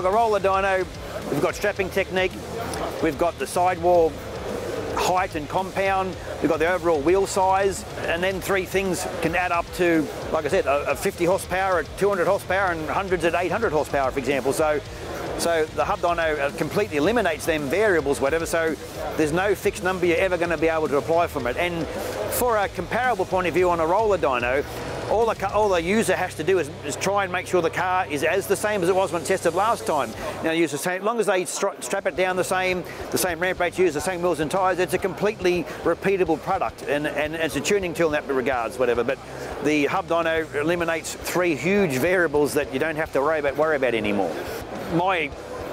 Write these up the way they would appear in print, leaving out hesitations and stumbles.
look, a roller dyno, we've got strapping technique, we've got the sidewall height and compound, we've got the overall wheel size, and then three things can add up to, like I said, a 50 horsepower, a 200 horsepower, and hundreds at 800 horsepower, for example. So the hub dyno completely eliminates them variables, whatever, so there's no fixed number you're ever going to be able to apply from it. And for a comparable point of view on a roller dyno, all the user has to do is try and make sure the car is the same as it was when tested last time. Use the same, as long as they strap it down the same ramp rates used, the same wheels and tyres, it's a completely repeatable product, and it's a tuning tool in that regards, whatever. But the hub dyno eliminates three huge variables that you don't have to worry about anymore. My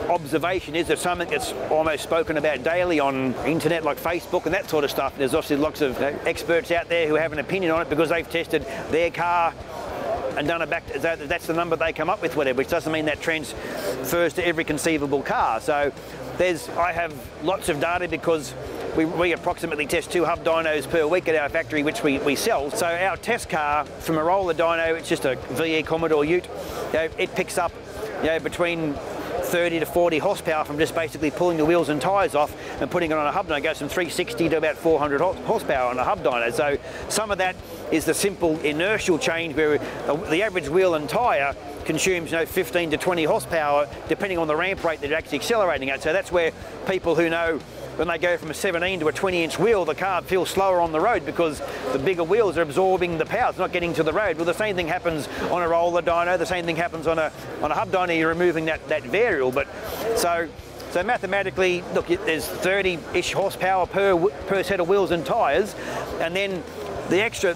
observation is that something that's almost spoken about daily on internet like Facebook and that sort of stuff. There's obviously lots of experts out there who have an opinion on it because they've tested their car and done it back, that's the number they come up with, whatever, which doesn't mean that transfers to every conceivable car. So I have lots of data because we approximately test 2 hub dynos per week at our factory, which we sell. So our test car from a roller dyno, it's just a VE Commodore Ute, it picks up between 30 to 40 horsepower from just basically pulling the wheels and tyres off and putting it on a hub dyno. It goes from 360 to about 400 horsepower on a hub dyno. So some of that is the simple inertial change where the average wheel and tyre consumes 15 to 20 horsepower depending on the ramp rate that you're actually accelerating at. So that's where people who know when they go from a 17 to a 20-inch wheel, the car feels slower on the road because the bigger wheels are absorbing the power. It's not getting to the road. Well, the same thing happens on a roller dyno. The same thing happens on a hub dyno. You're removing that variable. But so mathematically, look, there's 30-ish horsepower per set of wheels and tyres, and then the extra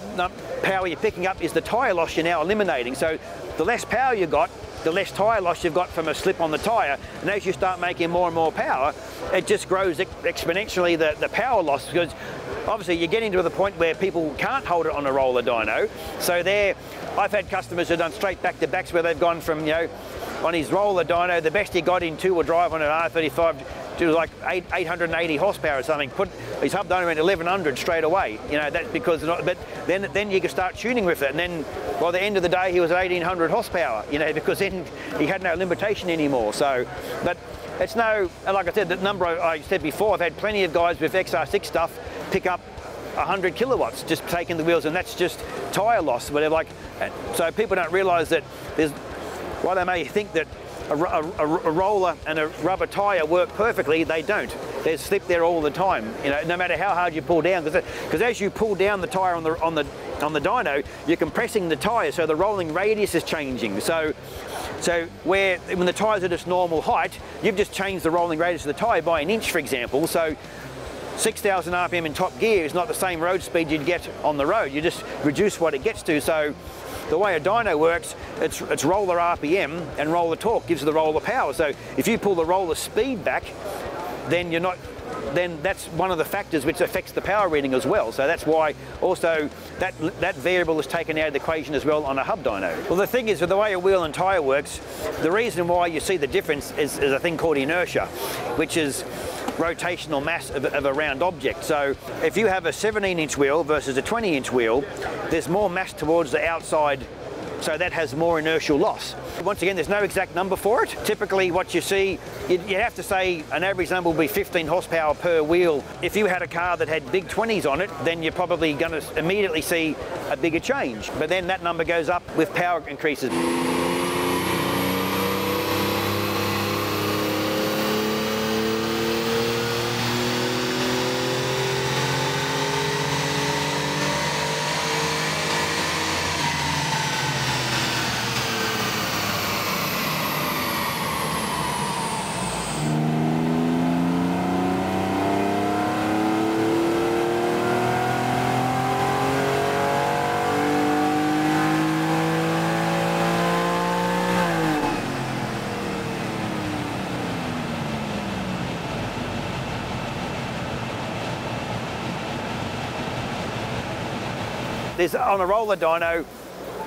power you're picking up is the tyre loss you're now eliminating. So the less power you got, the less tyre loss you've got from a slip on the tyre, and as you start making more and more power, it just grows exponentially the power loss, because obviously you're getting to the point where people can't hold it on a roller dyno. So I've had customers who've done straight back-to-backs where they've gone from, on his roller dyno, the best he got in 2-wheel drive on an R35 to like 880 horsepower or something, put his hub dyno in 1100 straight away. That's because, but then you can start tuning with it, and then by the end of the day he was at 1800 horsepower, because then he had no limitation anymore. So, but it's like I said, the number I said before, I've had plenty of guys with XR6 stuff pick up 100 kilowatts just taking the wheels, and that's just tyre loss, whatever. So people don't realise that while they may think that a roller and a rubber tyre work perfectly, they don't. There's slip there all the time, no matter how hard you pull down, because as you pull down the tyre on the dyno, you're compressing the tyre, so the rolling radius is changing. So when the tyres are just normal height, you've just changed the rolling radius of the tyre by 1 inch, for example. So 6,000 RPM in top gear is not the same road speed you'd get on the road. You just reduce what it gets to. So the way a dyno works, it's roller RPM and roller torque gives the roller power. So if you pull the roller speed back, then that's one of the factors which affects the power reading as well. So that's why also that variable is taken out of the equation as well on a hub dyno. Well, the thing is, with the way a wheel and tyre works, the reason why you see the difference is a thing called inertia, which is rotational mass of a round object. So if you have a 17-inch wheel versus a 20-inch wheel, there's more mass towards the outside, so that has more inertial loss. Once again, there's no exact number for it. Typically what you see, you have to say an average number will be 15 horsepower per wheel. If you had a car that had big 20s on it, then you're probably going to immediately see a bigger change. But then that number goes up with power increases. On a roller dyno,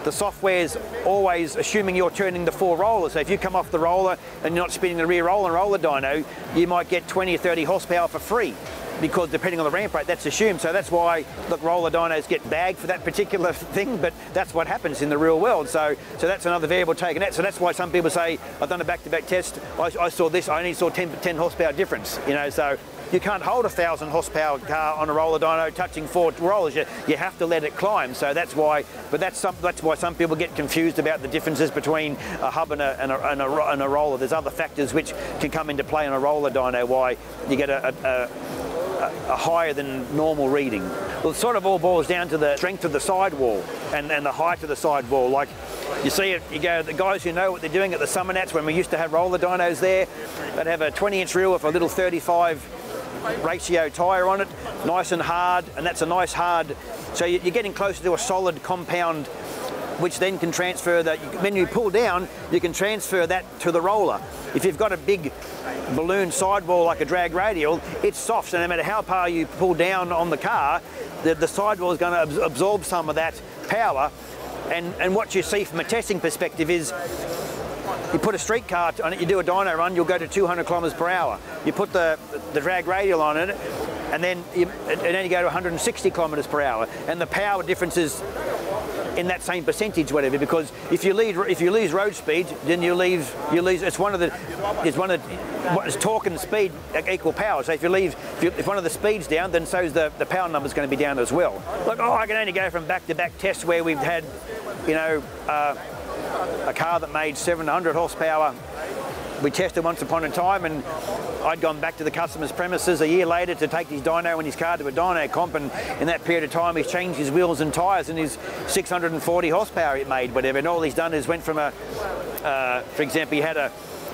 the software's always assuming you're turning the 4 rollers. So if you come off the roller and you're not spinning the rear roller and roller dyno, you might get 20 or 30 horsepower for free. because depending on the ramp rate, that's assumed. So that's why, look, roller dynos get bagged for that particular thing, but that's what happens in the real world. So that's another variable taken out. So that's why some people say, I've done a back-to-back test, I saw this, I only saw 10 horsepower difference, you know, so you can't hold a 1,000 horsepower car on a roller dyno touching 4 rollers. You have to let it climb. So that's why, but that's why some people get confused about the differences between a hub and a roller. There's other factors which can come into play on a roller dyno why you get a higher than normal reading. Well, it sort of all boils down to the strength of the sidewall and the height of the sidewall. Like you see it, you go, the guys who know what they're doing at the summer nats, when we used to have roller dynos there, they'd have a 20-inch reel with a little 35 ratio tyre on it, nice and hard, and that's a nice hard, so you're getting closer to a solid compound, which then can transfer that. When you pull down, you can transfer that to the roller. If you've got a big balloon sidewall like a drag radial, it's soft, so no matter how far you pull down on the car, the sidewall is going to absorb some of that power. And what you see from a testing perspective is, you put a street car on it, you do a dyno run, you'll go to 200 kilometres per hour. You put the drag radial on it, and then you go to 160 kilometres per hour. And the power difference is in that same percentage, whatever. Because if you lose road speed, then you lose. It's torque and speed equal power. So if one of the speeds down, then so's the power number's going to be down as well. Look, I can only go from back-to-back tests where we've had, you know, a car that made 700 horsepower. We tested once upon a time, and I'd gone back to the customer's premises a year later to take his dyno and his car to a dyno comp, and in that period of time he's changed his wheels and tyres, and his 640 horsepower it made, whatever, and all he's done is went from for example, he had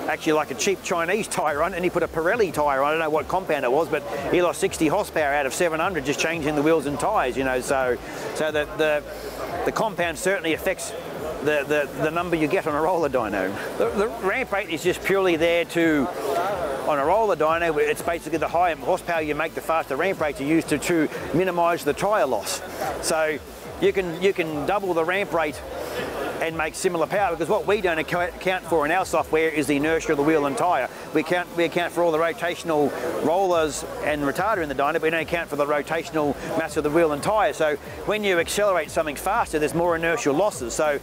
actually like a cheap Chinese tyre on, and he put a Pirelli tyre on. I don't know what compound it was, but he lost 60 horsepower out of 700 just changing the wheels and tyres, you know, so the compound certainly affects the number you get on a roller dyno. The ramp rate is just purely there on a roller dyno, it's basically the higher horsepower you make, the faster ramp rate you use to minimise the tyre loss. So you can double the ramp rate and make similar power, because what we don't account for in our software is the inertia of the wheel and tyre. We account for all the rotational rollers and retarder in the dyno, but we don't account for the rotational mass of the wheel and tyre. So when you accelerate something faster, there's more inertial losses. So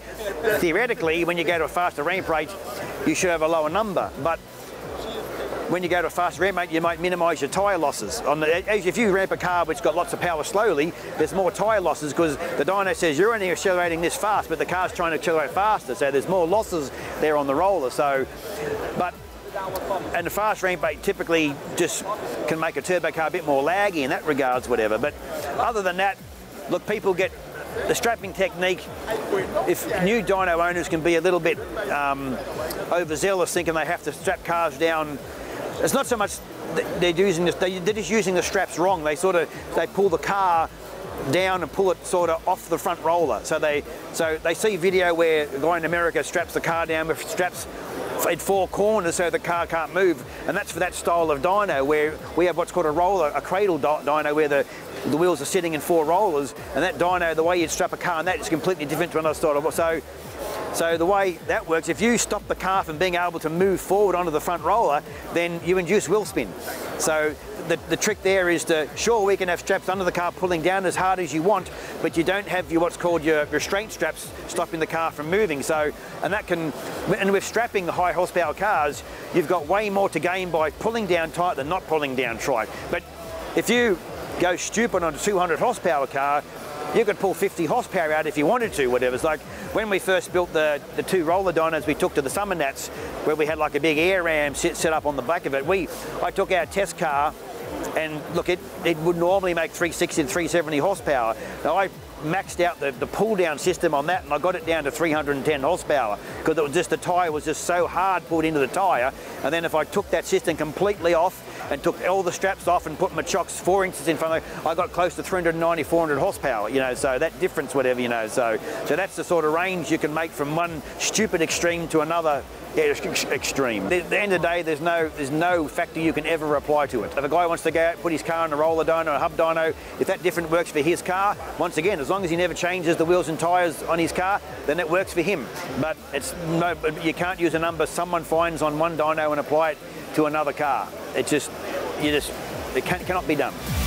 theoretically, when you go to a faster ramp rate, you should have a lower number. But when you go to a faster ramp rate, you might minimise your tyre losses. If you ramp a car which got lots of power slowly, there's more tyre losses because the dyno says you're only accelerating this fast, but the car's trying to accelerate faster, so there's more losses there on the roller. And the fast ramp rate typically just can make a turbo car a bit more laggy in that regards, whatever. But other than that, look, people get the strapping technique. If new dyno owners can be a little bit overzealous, thinking they have to strap cars down, it's not so much they're just using the straps wrong. They pull the car down and pull it sort of off the front roller. So they see video where a guy in America straps the car down with straps in 4 corners so the car can't move, and that's for that style of dyno, where we have what's called a cradle dyno, where the wheels are sitting in 4 rollers, and that dyno, the way you'd strap a car on that is completely different to another style of. So the way that works, if you stop the car from being able to move forward onto the front roller, then you induce wheel spin. So the trick there is sure, we can have straps under the car pulling down as hard as you want, but you don't have what's called your restraint straps stopping the car from moving. So, and with strapping the high horsepower cars, you've got way more to gain by pulling down tight than not pulling down tight. But if you go stupid on a 200 horsepower car, you could pull 50 horsepower out if you wanted to, whatever. It's like when we first built the 2 roller dynos we took to the summer nats, where we had like a big air ram set up on the back of it. I took our test car, and look, it would normally make 360 to 370 horsepower. Now I maxed out the pull down system on that, and I got it down to 310 horsepower because it was just, the tyre was just so hard pulled into the tyre. And then if I took that system completely off and took all the straps off and put my chocks 4 inches in front of it, I got close to 390, 400 horsepower, you know, so that difference, whatever, you know, so that's the sort of range you can make from one stupid extreme to another extreme. At the end of the day, there's no factor you can ever apply to it. If a guy wants to go out, put his car in a roller dyno, a hub dyno, if that different works for his car, once again, as long as he never changes the wheels and tyres on his car, then it works for him. But you can't use a number someone finds on one dyno and apply it to another car. You It cannot be done.